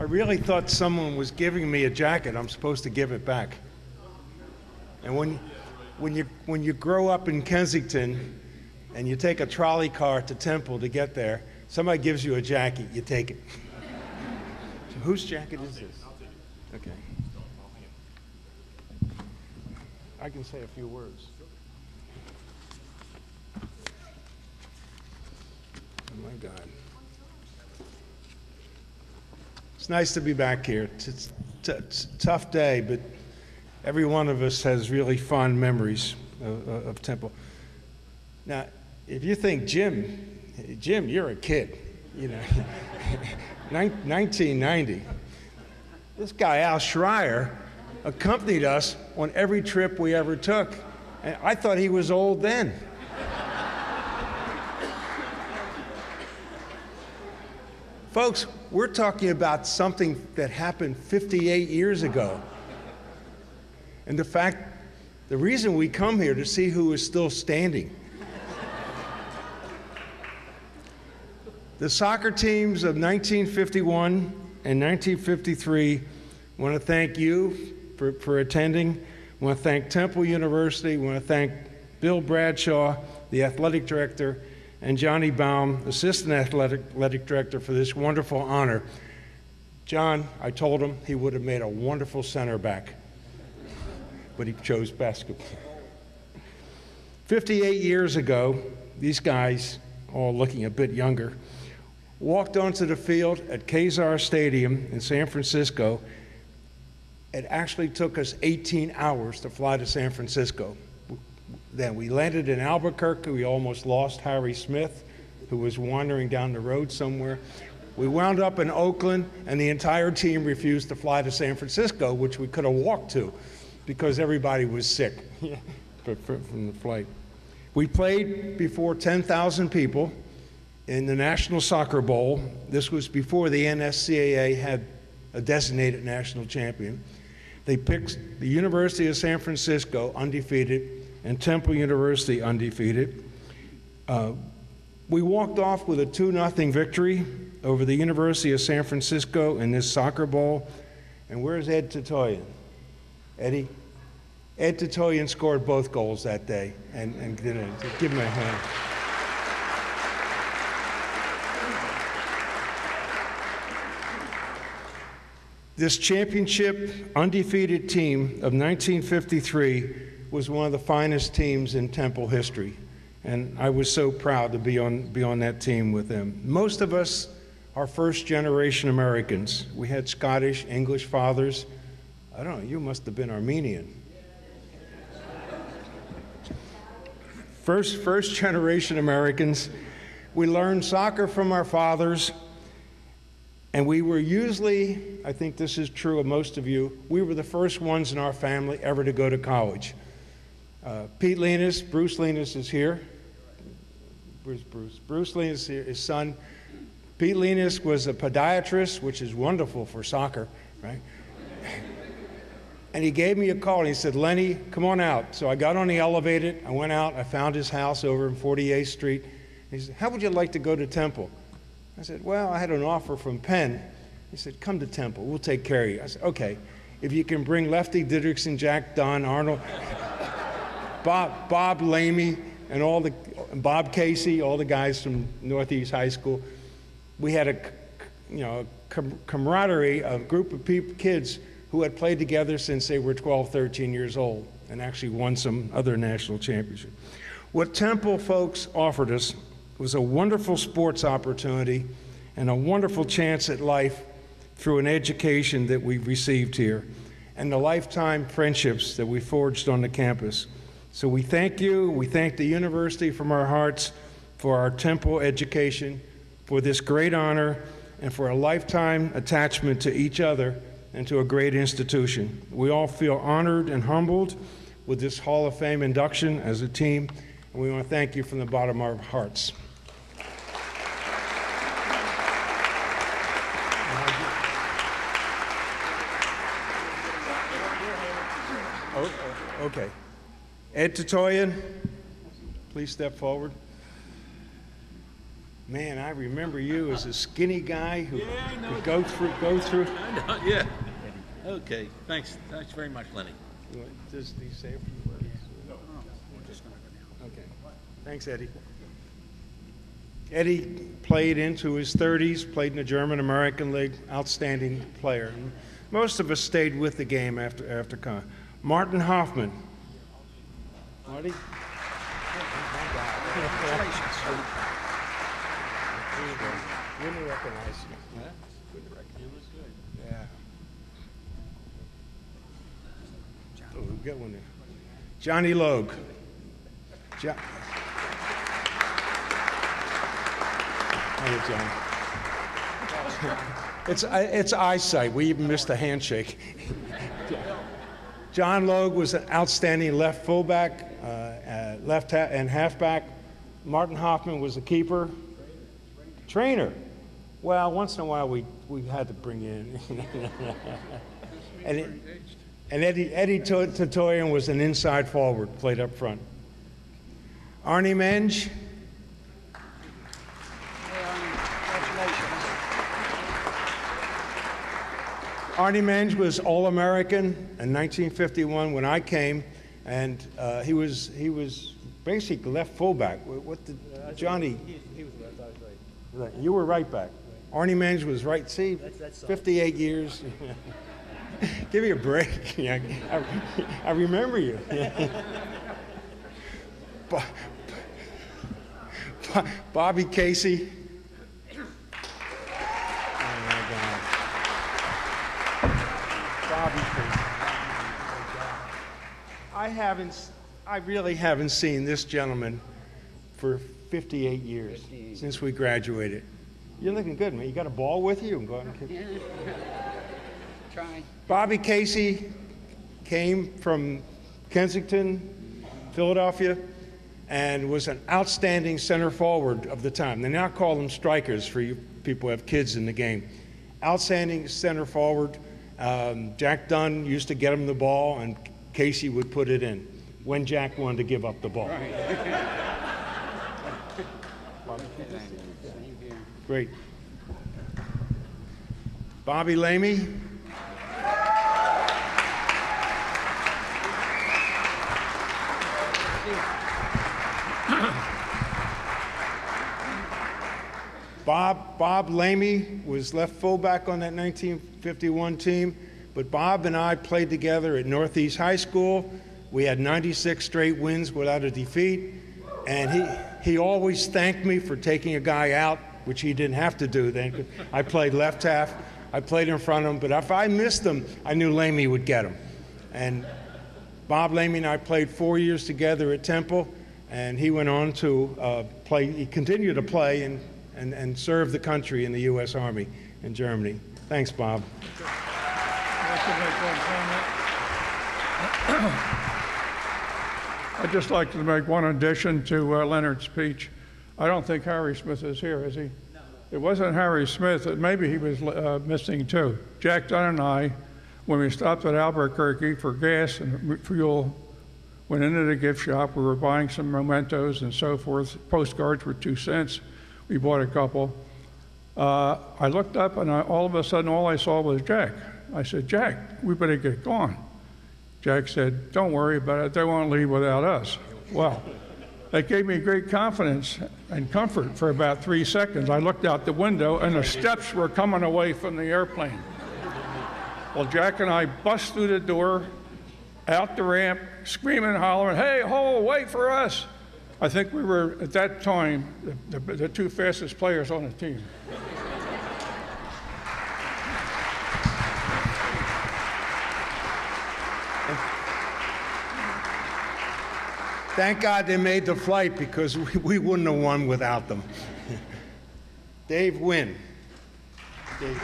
really thought someone was giving me a jacket. I'm supposed to give it back. And when you grow up in Kensington and you take a trolley car to Temple to get there, somebody gives you a jacket, you take it. So whose jacket is this? Okay. I can say a few words. Oh my God. It's nice to be back here. It's a tough day, but every one of us has really fond memories of Temple. Now, if you think Jim, you're a kid, you know, 1990. This guy, Al Schreier, accompanied us on every trip we ever took. And I thought he was old then. Folks, we're talking about something that happened 58 years ago. And the reason we come here to see who is still standing. The soccer teams of 1951 and 1953 want to thank you for attending. I want to thank Temple University. I want to thank Bill Bradshaw, the athletic director, and Johnny Baum, assistant athletic director, for this wonderful honor. John, I told him he would have made a wonderful center back, but he chose basketball. 58 years ago, these guys, all looking a bit younger, walked onto the field at Kezar Stadium in San Francisco. It actually took us 18 hours to fly to San Francisco. Then we landed in Albuquerque. We almost lost Harry Smith, who was wandering down the road somewhere. We wound up in Oakland, and the entire team refused to fly to San Francisco, which we could have walked to, because everybody was sick from the flight. We played before 10,000 people in the National Soccer Bowl. This was before the NSCAA had a designated national champion. They picked the University of San Francisco, undefeated, and Temple University, undefeated. We walked off with a 2-0 victory over the University of San Francisco in this soccer bowl. And where's Ed Tatoyan? Eddie? Ed Tatoyan scored both goals that day, and give him a hand. This championship, undefeated team of 1953 was one of the finest teams in Temple history, and I was so proud to be on that team with them. Most of us are first-generation Americans. We had Scottish, English fathers. I don't know, you must have been Armenian. First-generation Americans. We learned soccer from our fathers, and we were usually, I think this is true of most of you, we were the first ones in our family ever to go to college. Pete Linus, Bruce Linus is here. Bruce Linus, his son. Pete Linus was a podiatrist, which is wonderful for soccer, right? And he gave me a call, and he said, Lenny, come on out. So I got on the elevator, I went out, I found his house over in 48th Street. He said, how would you like to go to Temple? I said, well, I had an offer from Penn. He said, come to Temple, we'll take care of you. I said, okay, if you can bring Lefty Didrikson, Jack Dunn, Arnold, Bob Lamey, and Bob Casey, all the guys from Northeast High School. We had a camaraderie, a group of kids who had played together since they were 12, 13 years old, and actually won some other national championship. What Temple folks offered us was a wonderful sports opportunity and a wonderful chance at life through an education that we received here, and the lifetime friendships that we forged on the campus. So we thank you, we thank the university from our hearts for our Temple education, for this great honor, and for a lifetime attachment to each other and to a great institution. We all feel honored and humbled with this Hall of Fame induction as a team, and we want to thank you from the bottom of our hearts. Okay. Ed Tatoyan, please step forward. Man, I remember you as a skinny guy who Yeah, I know. would go through. I know, yeah. Okay, thanks very much, Lenny. Does he say a few words? Okay. Thanks, Eddie. Eddie played into his 30s, played in the German American League, outstanding player. Most of us stayed with the game after Martin Hoffman. Marty? Wouldn't recognize you. Wouldn't recognize you. Yeah. Oh, we'll get one there. Johnny Logue. Hey, John. It's eyesight. We even missed a handshake. John Logue was an outstanding left fullback, and halfback. Martin Hoffman was a keeper. Trainer. Well, once in a while we had to bring in. and Eddie Tatoyan was an inside forward, played up front. Arnie Menge. Arnie Menge was All-American in 1951 when I came, and he was basically left fullback. What did Johnny? He was left, I was right. You were right back. Arnie Menge was right. See, That's 58 years. Give me a break. Yeah, I remember you. Bobby Casey. I really haven't seen this gentleman for 58 years since we graduated. You're looking good, man. You got a ball with you? Go ahead and kick. Trying. Bobby Casey came from Kensington, Philadelphia, and was an outstanding center forward of the time. They now call them strikers for you people who have kids in the game. Outstanding center forward. Jack Dunn used to get him the ball, and Casey would put it in when Jack wanted to give up the ball. Great. Bobby Lamey. Bob Lamey was left fullback on that 1951 team, but Bob and I played together at Northeast High School. We had 96 straight wins without a defeat, and he always thanked me for taking a guy out, which he didn't have to do then. I played left half. I played in front of him, but if I missed him, I knew Lamey would get him. And Bob Lamey and I played 4 years together at Temple, and he went on to play. He continued to play and serve the country in the U.S. Army in Germany. Thanks, Bob. I'd just like to make one addition to Leonard's speech. I don't think Harry Smith is here, is he? No. It wasn't Harry Smith. Maybe he was missing too. Jack Dunn and I, when we stopped at Albuquerque for gas and fuel, went into the gift shop. We were buying some mementos and so forth. Postcards were 2 cents. We bought a couple. I looked up and all of a sudden all I saw was Jack. I said, Jack, we better get going. Jack said, don't worry about it. They won't leave without us. Well, that gave me great confidence and comfort for about 3 seconds. I looked out the window and the steps were coming away from the airplane. Well, Jack and I bust through the door, out the ramp, screaming and hollering, hey, ho, wait for us. I think we were, at that time, the 2 fastest players on the team. Thank God they made the flight because we wouldn't have won without them. Dave Wynn. Dave.